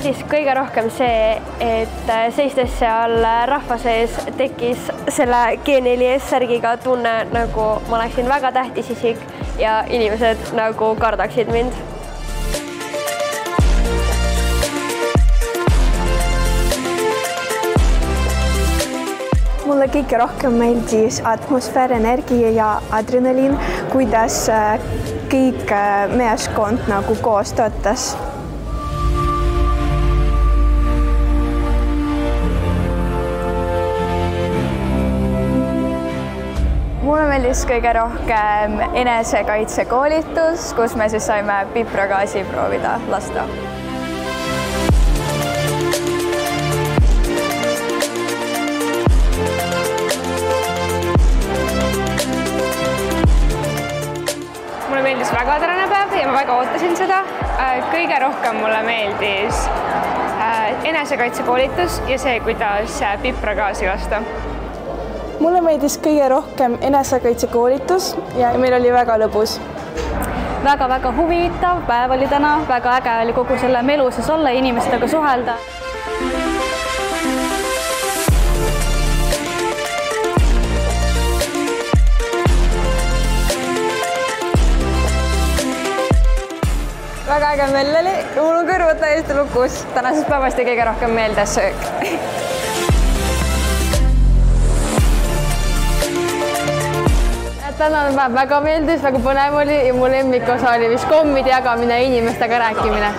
meeldis kõige rohkem see, et seistes seal rahva sees tekkis selle G4 S-särgiga tunne, nagu ma oleksin väga tähtis isik ja inimesed nagu kardaksid mind. Mulle kõige rohkem meeldis atmosfäär, energia ja adrenaliin, kuidas kõik meeskond nagu koos töötas. Mulle meeldis kõige rohkem enesekaitsekoolitus, kus me siis saime pipragaasi proovida lasta. Mulle meeldis väga tänane päev ja ma väga ootasin seda. Kõige rohkem mulle meeldis enesekaitsekoolitus ja see, kuidas pipragaasi lasta. Mulle meeldis kõige rohkem enesekaitsekoolitus ja meil oli väga lõbus. Väga huvitav päev oli täna, väga äge oli kogu selle meluses olla ja inimestega suhelda. Väga äge mell oli, mul on kõrvad täiesti lukus. Tänasest päevast ja kõige rohkem meeldes söök. Tänane päev väga meeldis, väga põnev oli ja mu lemmikosa oli vist kommide jagamine ja inimestega rääkimine.